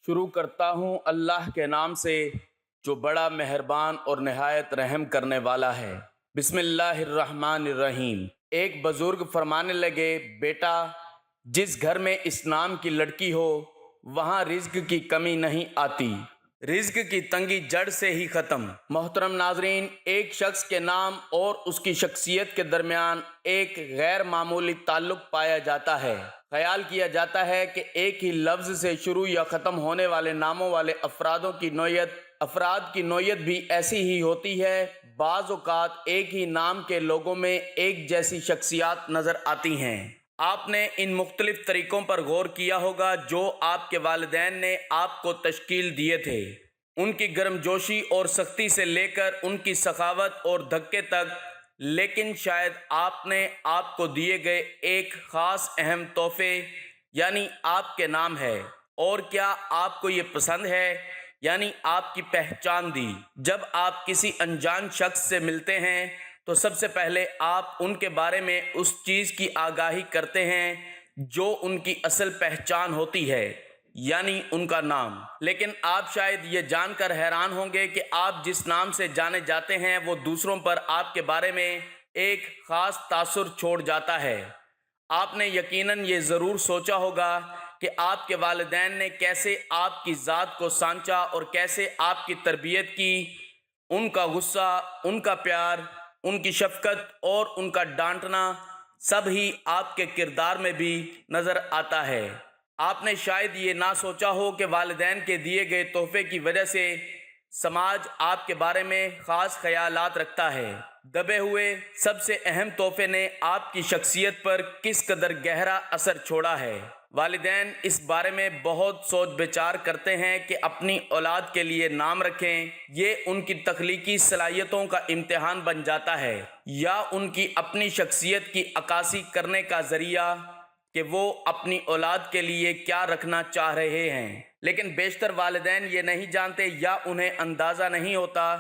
شروع کرتا ہوں اللہ کے نام سے جو بڑا مہربان اور نہایت رحم کرنے والا ہے۔ بسم اللہ الرحمن الرحیم۔ ایک بزرگ فرمانے لگے، بیٹا، جس گھر میں اس نام کی لڑکی ہو وہاں رزق کی کمی نہیں آتی، رزق کی تنگی جڑ سے ہی ختم۔ محترم ناظرین، ایک شخص کے نام اور اس کی شخصیت کے درمیان ایک غیر معمولی تعلق پایا جاتا ہے۔ خیال کیا جاتا ہے کہ ایک ہی لفظ سے شروع یا ختم ہونے والے ناموں والے افراد کی نوعیت بھی ایسی ہی ہوتی ہے۔ بعض اوقات ایک ہی نام کے لوگوں میں ایک جیسی شخصیات نظر آتی ہیں۔ آپ نے ان مختلف طریقوں پر غور کیا ہوگا جو آپ کے والدین نے آپ کو تشکیل دیے تھے، ان کی گرم جوشی اور سختی سے لے کر ان کی سخاوت اور دھکے تک، لیکن شاید آپ نے آپ کو دیے گئے ایک خاص اہم تحفے یعنی آپ کے نام ہے۔ اور کیا آپ کو یہ پسند ہے؟ یعنی آپ کی پہچان دی۔ جب آپ کسی انجان شخص سے ملتے ہیں تو سب سے پہلے آپ ان کے بارے میں اس چیز کی آگاہی کرتے ہیں جو ان کی اصل پہچان ہوتی ہے، یعنی ان کا نام۔ لیکن آپ شاید یہ جان کر حیران ہوں گے کہ آپ جس نام سے جانے جاتے ہیں وہ دوسروں پر آپ کے بارے میں ایک خاص تاثر چھوڑ جاتا ہے۔ آپ نے یقیناً یہ ضرور سوچا ہوگا کہ آپ کے والدین نے کیسے آپ کی ذات کو سانچا اور کیسے آپ کی تربیت کی۔ ان کا غصہ، ان کا پیار، ان کی شفقت اور ان کا ڈانٹنا سب ہی آپ کے کردار میں بھی نظر آتا ہے۔ آپ نے شاید یہ نہ سوچا ہو کہ والدین کے دیے گئے تحفے کی وجہ سے سماج آپ کے بارے میں خاص خیالات رکھتا ہے۔ دبے ہوئے سب سے اہم تحفے نے آپ کی شخصیت پر کس قدر گہرا اثر چھوڑا ہے۔ والدین اس بارے میں بہت سوچ بچار کرتے ہیں کہ اپنی اولاد کے لیے نام رکھیں۔ یہ ان کی تخلیقی صلاحیتوں کا امتحان بن جاتا ہے یا ان کی اپنی شخصیت کی عکاسی کرنے کا ذریعہ کہ وہ اپنی اولاد کے لیے کیا رکھنا چاہ رہے ہیں۔ لیکن بیشتر والدین یہ نہیں جانتے یا انہیں اندازہ نہیں ہوتا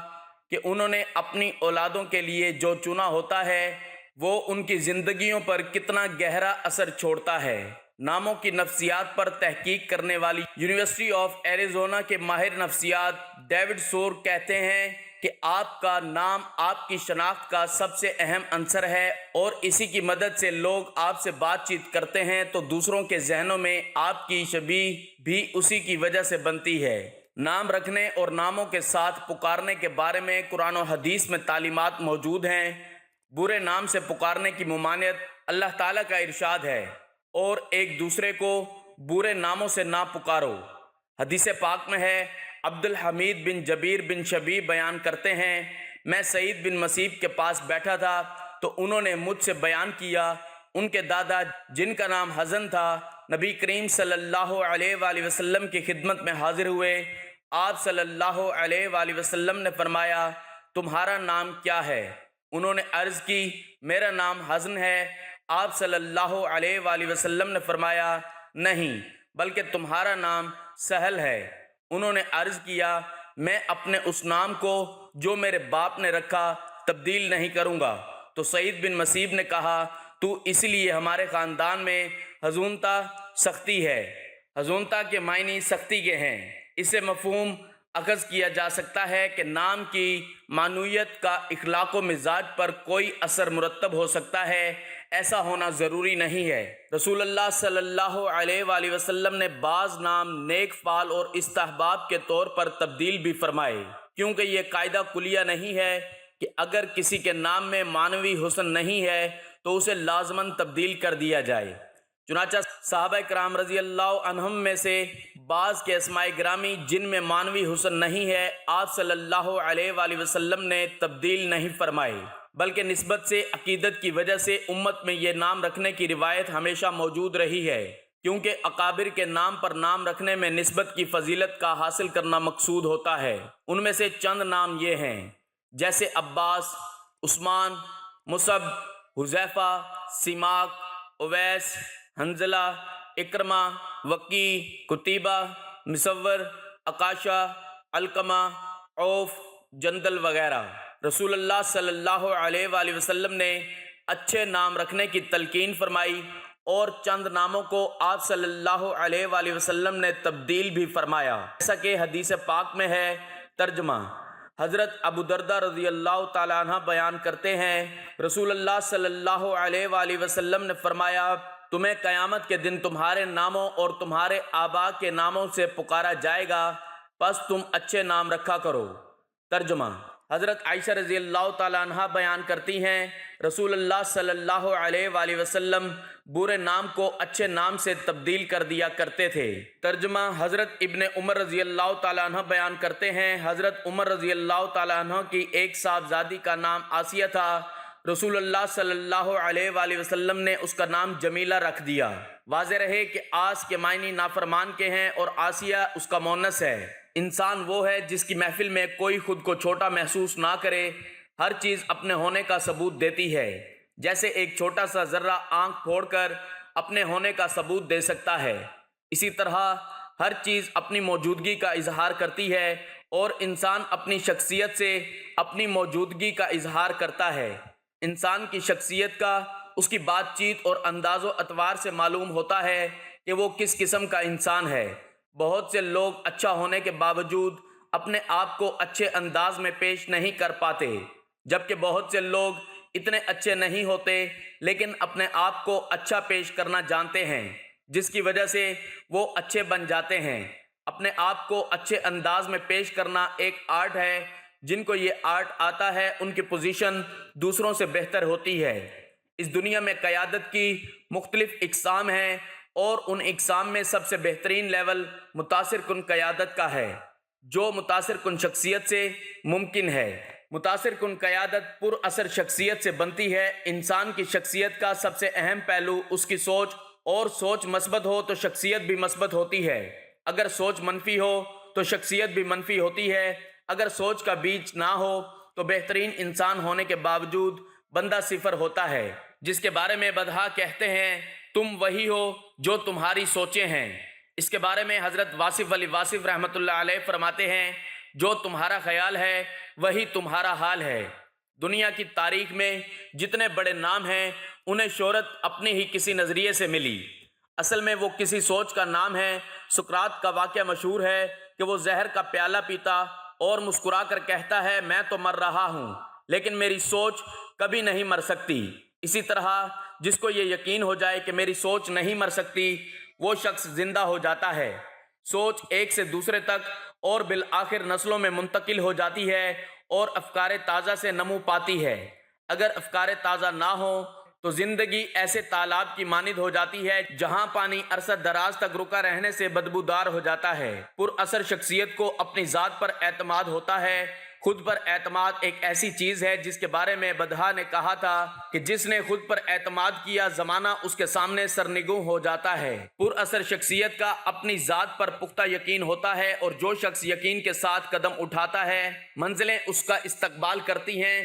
کہ انہوں نے اپنی اولادوں کے لیے جو چنا ہوتا ہے وہ ان کی زندگیوں پر کتنا گہرا اثر چھوڑتا ہے۔ ناموں کی نفسیات پر تحقیق کرنے والی یونیورسٹی آف ایریزونا کے ماہر نفسیات ڈیوڈ سور کہتے ہیں کہ آپ کا نام آپ کی شناخت کا سب سے اہم عنصر ہے، اور اسی کی مدد سے لوگ آپ سے بات چیت کرتے ہیں تو دوسروں کے ذہنوں میں آپ کی شبیہ بھی اسی کی وجہ سے بنتی ہے۔ نام رکھنے اور ناموں کے ساتھ پکارنے کے بارے میں قرآن و حدیث میں تعلیمات موجود ہیں۔ برے نام سے پکارنے کی ممانعت اللہ تعالیٰ کا ارشاد ہے، اور ایک دوسرے کو برے ناموں سے نہ پکارو۔ حدیث پاک میں ہے، عبد الحمید بن جبیر بن شبیب بیان کرتے ہیں، میں سعید بن مسیب کے پاس بیٹھا تھا تو انہوں نے مجھ سے بیان کیا، ان کے دادا جن کا نام حزن تھا نبی کریم صلی اللہ علیہ وآلہ وسلم کی خدمت میں حاضر ہوئے۔ آپ صلی اللہ علیہ وآلہ وسلم نے فرمایا، تمہارا نام کیا ہے؟ انہوں نے عرض کی، میرا نام حزن ہے۔ آپ صلی اللہ علیہ وآلہ وسلم نے فرمایا، نہیں بلکہ تمہارا نام سہل ہے۔ انہوں نے عرض کیا، میں اپنے اس نام کو جو میرے باپ نے رکھا تبدیل نہیں کروں گا۔ تو سعید بن مسیب نے کہا، تو اس لیے ہمارے خاندان میں حزونتا سختی ہے۔ حزونتا کے معنی سختی کے ہیں۔ اسے مفہوم اخذ کیا جا سکتا ہے کہ نام کی معنویت کا اخلاق و مزاج پر کوئی اثر مرتب ہو سکتا ہے، ایسا ہونا ضروری نہیں ہے۔ رسول اللہ صلی اللہ علیہ وآلہ وسلم نے بعض نام نیک فعل اور استحباب کے طور پر تبدیل بھی فرمائے، کیونکہ یہ قاعدہ کلیہ نہیں ہے کہ اگر کسی کے نام میں معنوی حسن نہیں ہے تو اسے لازماً تبدیل کر دیا جائے۔ چنانچہ صحابہ کرام رضی اللہ عنہم میں سے بعض کے اسماء گرامی جن میں معنوی حسن نہیں ہے، آپ صلی اللہ علیہ وآلہ وسلم نے تبدیل نہیں فرمائے، بلکہ نسبت سے عقیدت کی وجہ سے امت میں یہ نام رکھنے کی روایت ہمیشہ موجود رہی ہے، کیونکہ اکابر کے نام پر نام رکھنے میں نسبت کی فضیلت کا حاصل کرنا مقصود ہوتا ہے۔ ان میں سے چند نام یہ ہیں، جیسے عباس، عثمان، مصعب، حذیفہ، سماک، اویس، حنظلہ، اکرمہ، وقی، قتیبہ، مصور، عکاشہ، علقمہ، عوف، جندل وغیرہ۔ رسول اللہ صلی اللہ علیہ وآلہ وسلم نے اچھے نام رکھنے کی تلقین فرمائی اور چند ناموں کو آپ صلی اللہ علیہ وآلہ وسلم نے تبدیل بھی فرمایا، جیسا کہ حدیث پاک میں ہے۔ ترجمہ: حضرت ابو دردہ رضی اللہ تعالیٰ عنہ بیان کرتے ہیں، رسول اللہ صلی اللہ علیہ وآلہ وسلم نے فرمایا، تمہیں قیامت کے دن تمہارے ناموں اور تمہارے آباء کے ناموں سے پکارا جائے گا، پس تم اچھے نام رکھا کرو۔ ترجمہ: حضرت عائشہ رضی اللہ تعالیٰ عنہ بیان کرتی ہیں، رسول اللہ صلی اللہ علیہ وآلہ وسلم برے نام کو اچھے نام سے تبدیل کر دیا کرتے تھے۔ ترجمہ: حضرت ابن عمر رضی اللہ تعالیٰ عنہ بیان کرتے ہیں، حضرت عمر رضی اللہ تعالیٰ عنہ کی ایک صاحبزادی کا نام آسیہ تھا، رسول اللہ صلی اللہ علیہ وآلہ وسلم نے اس کا نام جمیلہ رکھ دیا۔ واضح رہے کہ آس کے معنی نافرمان کے ہیں اور آسیہ اس کا مؤنث ہے۔ انسان وہ ہے جس کی محفل میں کوئی خود کو چھوٹا محسوس نہ کرے، ہر چیز اپنے ہونے کا ثبوت دیتی ہے، جیسے ایک چھوٹا سا ذرہ آنکھ پھوڑ کر اپنے ہونے کا ثبوت دے سکتا ہے، اسی طرح ہر چیز اپنی موجودگی کا اظہار کرتی ہے اور انسان اپنی شخصیت سے اپنی موجودگی کا اظہار کرتا ہے۔ انسان کی شخصیت کا اس کی بات چیت اور انداز و اطوار سے معلوم ہوتا ہے کہ وہ کس قسم کا انسان ہے۔ بہت سے لوگ اچھا ہونے کے باوجود اپنے آپ کو اچھے انداز میں پیش نہیں کر پاتے، جبکہ بہت سے لوگ اتنے اچھے نہیں ہوتے لیکن اپنے آپ کو اچھا پیش کرنا جانتے ہیں، جس کی وجہ سے وہ اچھے بن جاتے ہیں۔ اپنے آپ کو اچھے انداز میں پیش کرنا ایک آرٹ ہے۔ جن کو یہ آرٹ آتا ہے ان کی پوزیشن دوسروں سے بہتر ہوتی ہے۔ اس دنیا میں قیادت کی مختلف اقسام ہیں اور ان اقسام میں سب سے بہترین لیول متاثر کن قیادت کا ہے، جو متاثر کن شخصیت سے ممکن ہے۔ متاثر کن قیادت پر اثر شخصیت سے بنتی ہے۔ انسان کی شخصیت کا سب سے اہم پہلو اس کی سوچ، اور سوچ مثبت ہو تو شخصیت بھی مثبت ہوتی ہے، اگر سوچ منفی ہو تو شخصیت بھی منفی ہوتی ہے۔ اگر سوچ کا بیج نہ ہو تو بہترین انسان ہونے کے باوجود بندہ صفر ہوتا ہے، جس کے بارے میں بدحا کہتے ہیں، تم وہی ہو جو تمہاری سوچیں ہیں۔ اس کے بارے میں حضرت واصف علی واصف رحمۃ اللہ علیہ فرماتے ہیں، جو تمہارا خیال ہے وہی تمہارا حال ہے۔ دنیا کی تاریخ میں جتنے بڑے نام ہیں انہیں شہرت اپنے ہی کسی نظریے سے ملی، اصل میں وہ کسی سوچ کا نام ہے۔ سقراط کا واقعہ مشہور ہے کہ وہ زہر کا پیالہ پیتا اور مسکرا کر کہتا ہے، میں تو مر رہا ہوں لیکن میری سوچ کبھی نہیں مر سکتی۔ اسی طرح جس کو یہ یقین ہو جائے کہ میری سوچ نہیں مر سکتی، وہ شخص زندہ ہو جاتا ہے۔ سوچ ایک سے دوسرے تک اور بالآخر نسلوں میں منتقل ہو جاتی ہے اور افکار تازہ سے نمو پاتی ہے۔ اگر افکار تازہ نہ ہوں تو زندگی ایسے تالاب کی مانند ہو جاتی ہے جہاں پانی عرصہ دراز تک رکا رہنے سے بدبودار ہو جاتا ہے۔ پر اثر شخصیت کو اپنی ذات پر اعتماد ہوتا ہے۔ خود پر اعتماد ایک ایسی چیز ہے جس کے بارے میں بدحا نے کہا تھا کہ جس نے خود پر اعتماد کیا زمانہ اس کے سامنے سرنگوں ہو جاتا ہے۔ پر اثر شخصیت کا اپنی ذات پر پختہ یقین ہوتا ہے اور جو شخص یقین کے ساتھ قدم اٹھاتا ہے منزلیں اس کا استقبال کرتی ہیں۔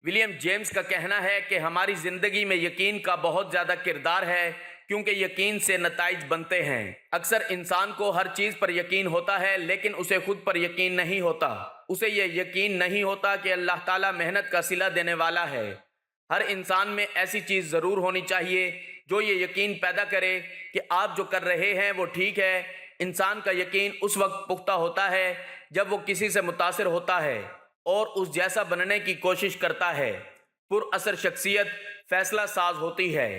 ولیم جیمز کا کہنا ہے کہ ہماری زندگی میں یقین کا بہت زیادہ کردار ہے، کیونکہ یقین سے نتائج بنتے ہیں۔ اکثر انسان کو ہر چیز پر یقین ہوتا ہے لیکن اسے خود پر یقین نہیں ہوتا۔ اسے یہ یقین نہیں ہوتا کہ اللہ تعالیٰ محنت کا صلہ دینے والا ہے۔ ہر انسان میں ایسی چیز ضرور ہونی چاہیے جو یہ یقین پیدا کرے کہ آپ جو کر رہے ہیں وہ ٹھیک ہے۔ انسان کا یقین اس وقت پختہ ہوتا ہے جب وہ کسی سے متاثر ہوتا ہے اور اس جیسا بننے کی کوشش کرتا ہے۔ پر اثر شخصیت فیصلہ ساز ہوتی ہے۔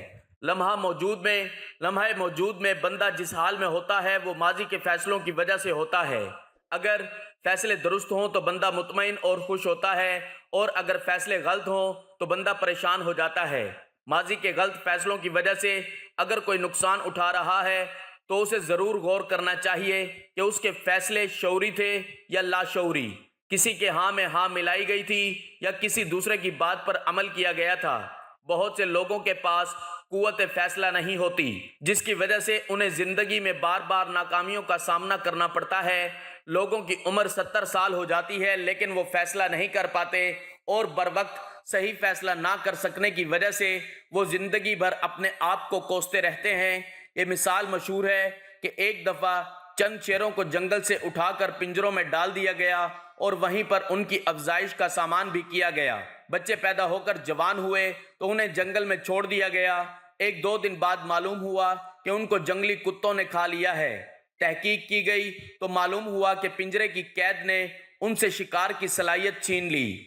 لمحہ موجود میں بندہ جس حال میں ہوتا ہے وہ ماضی کے فیصلوں کی وجہ سے ہوتا ہے۔ اگر فیصلے درست ہوں تو بندہ مطمئن اور خوش ہوتا ہے، اور اگر فیصلے غلط ہوں تو بندہ پریشان ہو جاتا ہے۔ ماضی کے غلط فیصلوں کی وجہ سے اگر کوئی نقصان اٹھا رہا ہے تو اسے ضرور غور کرنا چاہیے کہ اس کے فیصلے شعوری تھے یا لاشعوری، کسی کے ہاں میں ہاں ملائی گئی تھی یا کسی دوسرے کی بات پر عمل کیا گیا تھا۔ بہت سے لوگوں کے پاس قوت فیصلہ نہیں ہوتی، جس کی وجہ سے انہیں زندگی میں بار بار ناکامیوں کا سامنا کرنا پڑتا ہے۔ لوگوں کی عمر 70 سال ہو جاتی ہے لیکن وہ فیصلہ نہیں کر پاتے، اور بر وقت صحیح فیصلہ نہ کر سکنے کی وجہ سے وہ زندگی بھر اپنے آپ کو کوستے رہتے ہیں۔ یہ مثال مشہور ہے کہ ایک دفعہ چند شیروں کو جنگل سے اٹھا کر پنجروں میں ڈال دیا گیا اور وہیں پر ان کی افزائش کا سامان بھی کیا گیا۔ بچے پیدا ہو کر جوان ہوئے تو انہیں جنگل میں چھوڑ دیا گیا۔ ایک دو دن بعد معلوم ہوا کہ ان کو جنگلی کتوں نے کھا لیا ہے۔ تحقیق کی گئی تو معلوم ہوا کہ پنجرے کی قید نے ان سے شکار کی صلاحیت چھین لی۔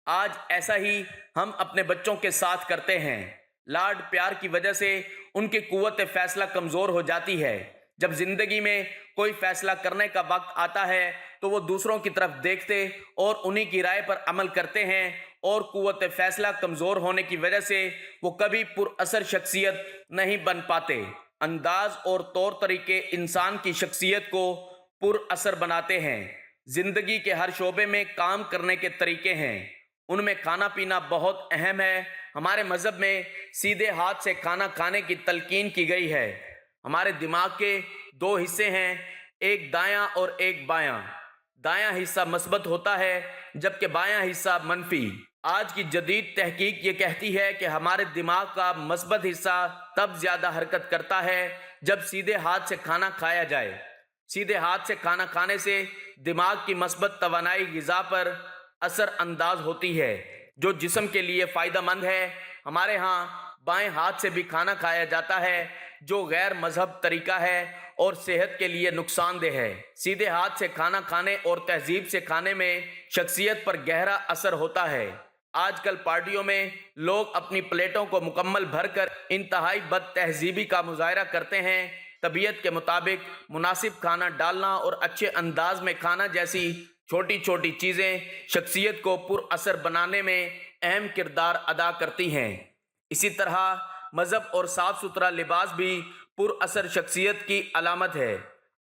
آج ایسا ہی ہم اپنے بچوں کے ساتھ کرتے ہیں۔ لاڈ پیار کی وجہ سے ان کی قوت فیصلہ کمزور ہو جاتی ہے۔ جب زندگی میں کوئی فیصلہ کرنے کا وقت آتا ہے تو وہ دوسروں کی طرف دیکھتے اور انہی کی رائے پر عمل کرتے ہیں، اور قوت فیصلہ کمزور ہونے کی وجہ سے وہ کبھی پر اثر شخصیت نہیں بن پاتے۔ انداز اور طور طریقے انسان کی شخصیت کو پر اثر بناتے ہیں۔ زندگی کے ہر شعبے میں کام کرنے کے طریقے ہیں، ان میں کھانا پینا بہت اہم ہے۔ ہمارے مذہب میں سیدھے ہاتھ سے کھانا کھانے کی تلقین کی گئی ہے۔ ہمارے دماغ کے دو حصے ہیں، ایک دایاں اور ایک بایاں۔ دایاں حصہ مثبت ہوتا ہے جبکہ بایاں حصہ منفی۔ آج کی جدید تحقیق یہ کہتی ہے کہ ہمارے دماغ کا مثبت حصہ تب زیادہ حرکت کرتا ہے جب سیدھے ہاتھ سے کھانا کھایا جائے۔ سیدھے ہاتھ سے کھانا کھانے سے دماغ کی مثبت توانائی غذا پر اثر انداز ہوتی ہے جو جسم کے لیے فائدہ مند ہے۔ ہمارے ہاں بائیں ہاتھ سے بھی کھانا کھایا جاتا ہے جو غیر مذہب طریقہ ہے اور صحت کے لیے نقصان دہ ہے۔ سیدھے ہاتھ سے کھانا کھانے اور تہذیب سے کھانے میں شخصیت پر گہرا اثر ہوتا ہے۔ آج کل پارٹیوں میں لوگ اپنی پلیٹوں کو مکمل بھر کر انتہائی بد تہذیبی کا مظاہرہ کرتے ہیں۔ طبیعت کے مطابق مناسب کھانا ڈالنا اور اچھے انداز میں کھانا جیسی چھوٹی چھوٹی چیزیں شخصیت کو پر اثر بنانے میں اہم کردار ادا کرتی ہیں۔ اسی طرح مذہب اور صاف ستھرا لباس بھی پر اثر شخصیت کی علامت ہے۔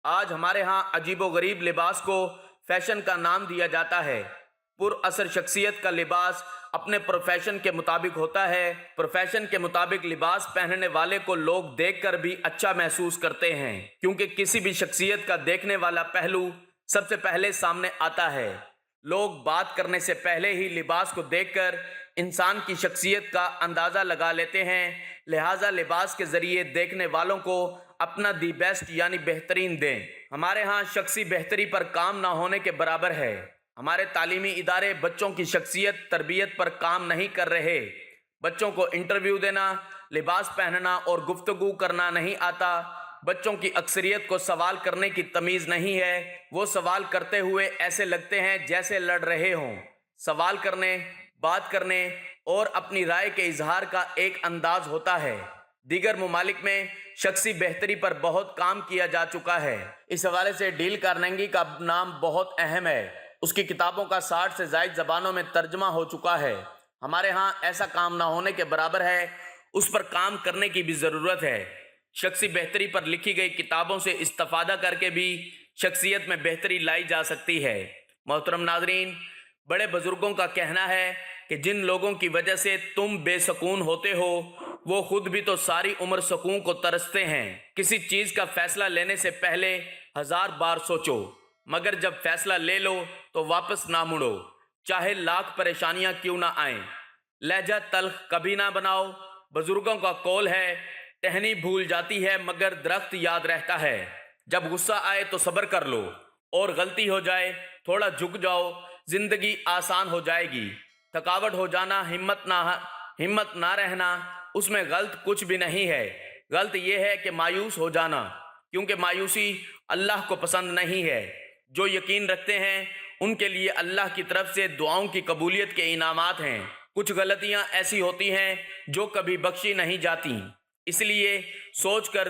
آج ہمارے ہاں عجیب و غریب لباس کو فیشن کا نام دیا جاتا ہے۔ پر اثر شخصیت کا لباس اپنے پروفیشن کے مطابق ہوتا ہے۔ پروفیشن کے مطابق لباس پہننے والے کو لوگ دیکھ کر بھی اچھا محسوس کرتے ہیں، کیونکہ کسی بھی شخصیت کا دیکھنے والا پہلو سب سے پہلے سامنے آتا ہے۔ لوگ بات کرنے سے پہلے ہی لباس کو دیکھ کر انسان کی شخصیت کا اندازہ لگا لیتے ہیں، لہٰذا لباس کے ذریعے دیکھنے والوں کو اپنا دی بیسٹ یعنی بہترین دیں۔ ہمارے ہاں شخصی بہتری پر کام نہ ہونے کے برابر ہے۔ ہمارے تعلیمی ادارے بچوں کی شخصیت تربیت پر کام نہیں کر رہے۔ بچوں کو انٹرویو دینا، لباس پہننا اور گفتگو کرنا نہیں آتا۔ بچوں کی اکثریت کو سوال کرنے کی تمیز نہیں ہے۔ وہ سوال کرتے ہوئے ایسے لگتے ہیں جیسے لڑ رہے ہوں۔ سوال کرنے، بات کرنے اور اپنی رائے کے اظہار کا ایک انداز ہوتا ہے۔ دیگر ممالک میں شخصی بہتری پر بہت کام کیا جا چکا ہے۔ اس حوالے سے ڈیل کارنیگی کا نام بہت اہم ہے۔ اس کی کتابوں کا 60 سے زائد زبانوں میں ترجمہ ہو چکا ہے۔ ہمارے ہاں ایسا کام نہ ہونے کے برابر ہے، اس پر کام کرنے کی بھی ضرورت ہے۔ شخصی بہتری پر لکھی گئی کتابوں سے استفادہ کر کے بھی شخصیت میں بہتری لائی جا سکتی ہے۔ محترم ناظرین، بڑے بزرگوں کا کہنا ہے کہ جن لوگوں کی وجہ سے تم بے سکون ہوتے ہو وہ خود بھی تو ساری عمر سکون کو ترستے ہیں۔ کسی چیز کا فیصلہ لینے سے پہلے 1000 بار سوچو، مگر جب فیصلہ لے لو تو واپس نہ مڑو، چاہے لاکھ پریشانیاں کیوں نہ آئیں۔ لہجہ تلخ کبھی نہ بناؤ۔ بزرگوں کا قول ہے، ٹہنی بھول جاتی ہے مگر درخت یاد رہتا ہے۔ جب غصہ آئے تو صبر کر لو، اور غلطی ہو جائے تھوڑا جھک جاؤ، زندگی آسان ہو جائے گی۔ تھکاوٹ ہو جانا، ہمت نہ رہنا، اس میں غلط کچھ بھی نہیں ہے۔ غلط یہ ہے کہ مایوس ہو جانا، کیونکہ مایوسی اللہ کو پسند نہیں ہے۔ جو یقین رکھتے ہیں ان کے لیے اللہ کی طرف سے دعاؤں کی قبولیت کے انعامات ہیں۔ کچھ غلطیاں ایسی ہوتی ہیں جو کبھی بخشی نہیں جاتی، اس لیے سوچ کر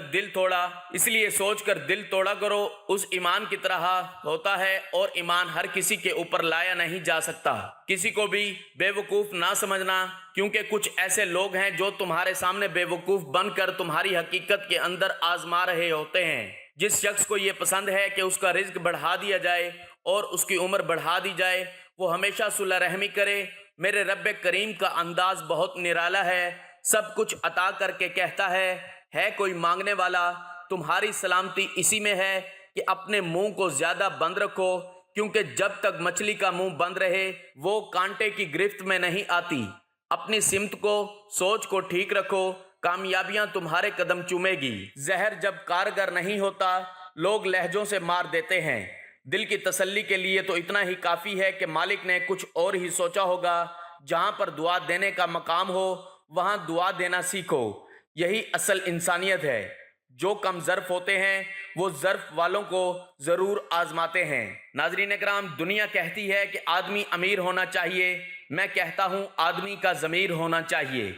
دل توڑا کرو۔ اس ایمان کی طرح ہوتا ہے، اور ایمان ہر کسی کے اوپر لایا نہیں جا سکتا۔ کسی کو بھی بے وقوف نہ سمجھنا، کیونکہ کچھ ایسے لوگ ہیں جو تمہارے سامنے بے وقوف بن کر تمہاری حقیقت کے اندر آزما رہے ہوتے ہیں۔ جس شخص کو یہ پسند ہے کہ اس کا رزق بڑھا دیا جائے اور اس کی عمر بڑھا دی جائے، وہ ہمیشہ صلح رحمی کرے۔ میرے رب کریم کا انداز بہت نرالا ہے، سب کچھ عطا کر کے کہتا ہے کوئی مانگنے والا؟ تمہاری سلامتی اسی میں ہے کہ اپنے منہ کو زیادہ بند رکھو، کیونکہ جب تک مچھلی کا منہ بند رہے وہ کانٹے کی گرفت میں نہیں آتی۔ اپنی سمت کو، سوچ کو ٹھیک رکھو، کامیابیاں تمہارے قدم چومے گی۔ زہر جب کارگر نہیں ہوتا لوگ لہجوں سے مار دیتے ہیں۔ دل کی تسلی کے لیے تو اتنا ہی کافی ہے کہ مالک نے کچھ اور ہی سوچا ہوگا۔ جہاں پر دعا دینے کا مقام ہو وہاں دعا دینا سیکھو۔ یہی اصل انسانیت ہے۔ جو کم ظرف ہوتے ہیں وہ ظرف والوں کو ضرور آزماتے ہیں۔ ناظرین اکرام، دنیا کہتی ہے کہ آدمی امیر ہونا چاہیے، میں کہتا ہوں آدمی کا ضمیر ہونا چاہیے۔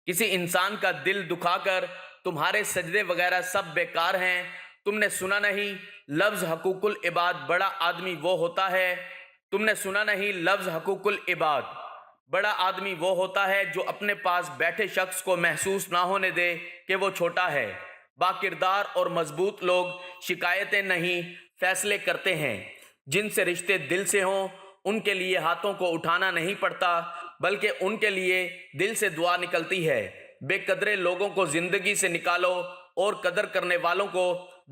کسی انسان کا دل دکھا کر تمہارے سجدے وغیرہ سب بیکار ہیں۔ تم نے سنا نہیں لفظ حقوق العباد بڑا آدمی وہ ہوتا ہے؟ تم نے سنا نہیں لفظ حقوق العباد؟ بڑا آدمی وہ ہوتا ہے جو اپنے پاس بیٹھے شخص کو محسوس نہ ہونے دے کہ وہ چھوٹا ہے۔ باکردار اور مضبوط لوگ شکایتیں نہیں، فیصلے کرتے ہیں۔ جن سے رشتے دل سے ہوں ان کے لیے ہاتھوں کو اٹھانا نہیں پڑتا، بلکہ ان کے لیے دل سے دعا نکلتی ہے۔ بے قدرے لوگوں کو زندگی سے نکالو اور قدر کرنے والوں کو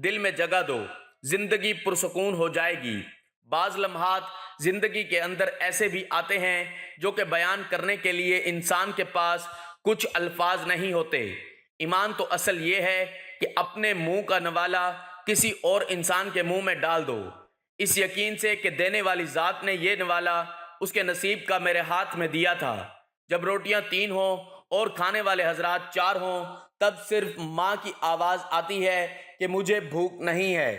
دل میں جگہ دو، زندگی پرسکون ہو جائے گی۔ بعض لمحات زندگی کے اندر ایسے بھی آتے ہیں جو کہ بیان کرنے کے لیے انسان کے پاس کچھ الفاظ نہیں ہوتے۔ ایمان تو اصل یہ ہے کہ اپنے منہ کا نوالا کسی اور انسان کے منہ میں ڈال دو، اس یقین سے کہ دینے والی ذات نے یہ نوالا اس کے نصیب کا میرے ہاتھ میں دیا تھا۔ جب روٹیاں 3 ہوں اور کھانے والے حضرات 4 ہوں، تب صرف ماں کی آواز آتی ہے کہ مجھے بھوک نہیں ہے۔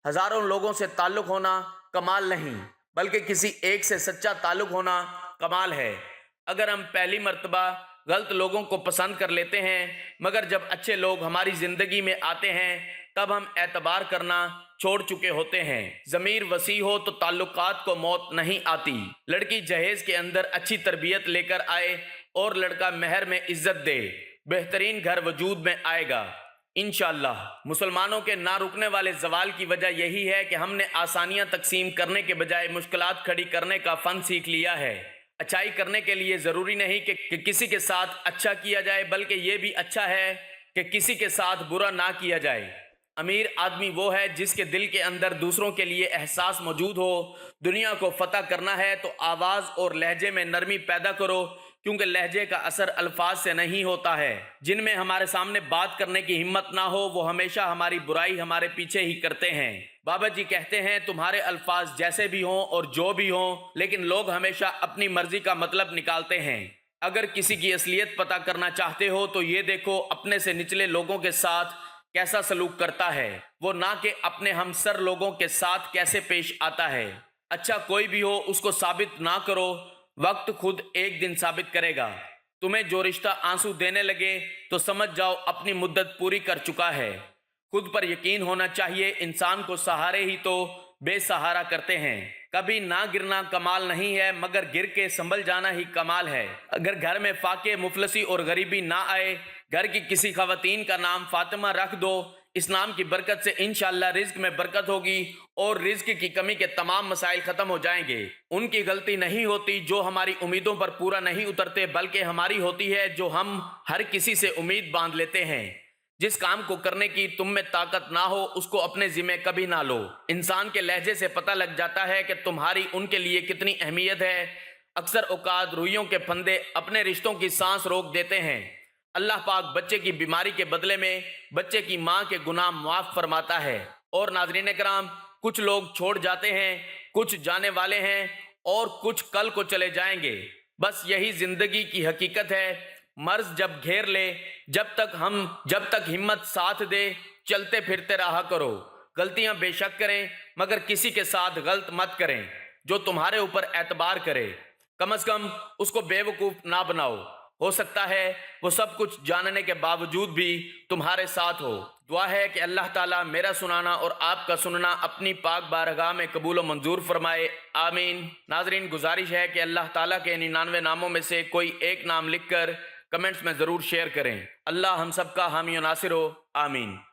ہزاروں لوگوں سے تعلق ہونا کمال نہیں، بلکہ کسی ایک سے سچا تعلق ہونا کمال ہے۔ اگر ہم پہلی مرتبہ غلط لوگوں کو پسند کر لیتے ہیں، مگر جب اچھے لوگ ہماری زندگی میں آتے ہیں تب ہم اعتبار کرنا چھوڑ چکے ہوتے ہیں۔ ضمیر وسیع ہو تو تعلقات کو موت نہیں آتی۔ لڑکی جہیز کے اندر اچھی تربیت لے کر آئے اور لڑکا مہر میں عزت دے، بہترین گھر وجود میں آئے گا انشاءاللہ۔ مسلمانوں کے نہ رکنے والے زوال کی وجہ یہی ہے کہ ہم نے آسانیاں تقسیم کرنے کے بجائے مشکلات کھڑی کرنے کا فن سیکھ لیا ہے۔ اچھائی کرنے کے لیے ضروری نہیں کہ کسی کے ساتھ اچھا کیا جائے، بلکہ یہ بھی اچھا ہے کہ کسی کے ساتھ برا نہ کیا جائے۔ امیر آدمی وہ ہے جس کے دل کے اندر دوسروں کے لیے احساس موجود ہو۔ دنیا کو فتح کرنا ہے تو آواز اور لہجے میں نرمی پیدا کرو، کیونکہ لہجے کا اثر الفاظ سے نہیں ہوتا ہے۔ جن میں ہمارے سامنے بات کرنے کی ہمت نہ ہو وہ ہمیشہ ہماری برائی ہمارے پیچھے ہی کرتے ہیں۔ بابا جی کہتے ہیں تمہارے الفاظ جیسے بھی ہوں اور جو بھی ہوں، لیکن لوگ ہمیشہ اپنی مرضی کا مطلب نکالتے ہیں۔ اگر کسی کی اصلیت پتہ کرنا چاہتے ہو تو یہ دیکھو اپنے سے نچلے لوگوں کے ساتھ کیسا سلوک کرتا ہے، وہ نہ کہ اپنے ہمسر لوگوں کے ساتھ کیسے پیش آتا ہے۔ اچھا کوئی بھی ہو اس کو ثابت نہ کرو، وقت خود ایک دن ثابت کرے گا۔ تمہیں جو رشتہ آنسو دینے لگے تو سمجھ جاؤ اپنی مدت پوری کر چکا ہے۔ خود پر یقین ہونا چاہیے، انسان کو سہارے ہی تو بے سہارا کرتے ہیں۔ کبھی نہ گرنا کمال نہیں ہے، مگر گر کے سنبھل جانا ہی کمال ہے۔ اگر گھر میں فاقے، مفلسی اور غریبی نہ آئے، گھر کی کسی خواتین کا نام فاطمہ رکھ دو، اس نام کی برکت سے انشاءاللہ رزق میں برکت ہوگی اور رزق کی کمی کے تمام مسائل ختم ہو جائیں گے۔ ان کی غلطی نہیں ہوتی جو ہماری امیدوں پر پورا نہیں اترتے، بلکہ ہماری ہوتی ہے جو ہم ہر کسی سے امید باندھ لیتے ہیں۔ جس کام کو کرنے کی تم میں طاقت نہ ہو اس کو اپنے ذمہ کبھی نہ لو۔ انسان کے لہجے سے پتہ لگ جاتا ہے کہ تمہاری ان کے لیے کتنی اہمیت ہے۔ اکثر اوقات روئیوں کے پھندے اپنے رشتوں کی سانس روک دیتے ہیں۔ اللہ پاک بچے کی بیماری کے بدلے میں بچے کی ماں کے گناہ معاف فرماتا ہے۔ اور ناظرین کرام، کچھ لوگ چھوڑ جاتے ہیں، کچھ جانے والے ہیں اور کچھ کل کو چلے جائیں گے۔ بس یہی زندگی کی حقیقت ہے۔ مرض جب گھیر لے، جب تک ہمت ساتھ دے، چلتے پھرتے رہا کرو۔ غلطیاں بے شک کریں، مگر کسی کے ساتھ غلط مت کریں۔ جو تمہارے اوپر اعتبار کرے، کم از کم اس کو بے وقوف نہ بناؤ۔ ہو سکتا ہے وہ سب کچھ جاننے کے باوجود بھی تمہارے ساتھ ہو۔ دعا ہے کہ اللہ تعالیٰ میرا سنانا اور آپ کا سننا اپنی پاک بارگاہ میں قبول و منظور فرمائے، آمین۔ ناظرین، گزارش ہے کہ اللہ تعالیٰ کے 99 ناموں میں سے کوئی ایک نام لکھ کر کمنٹس میں ضرور شیئر کریں۔ اللہ ہم سب کا حامی و ناصر ہو، آمین۔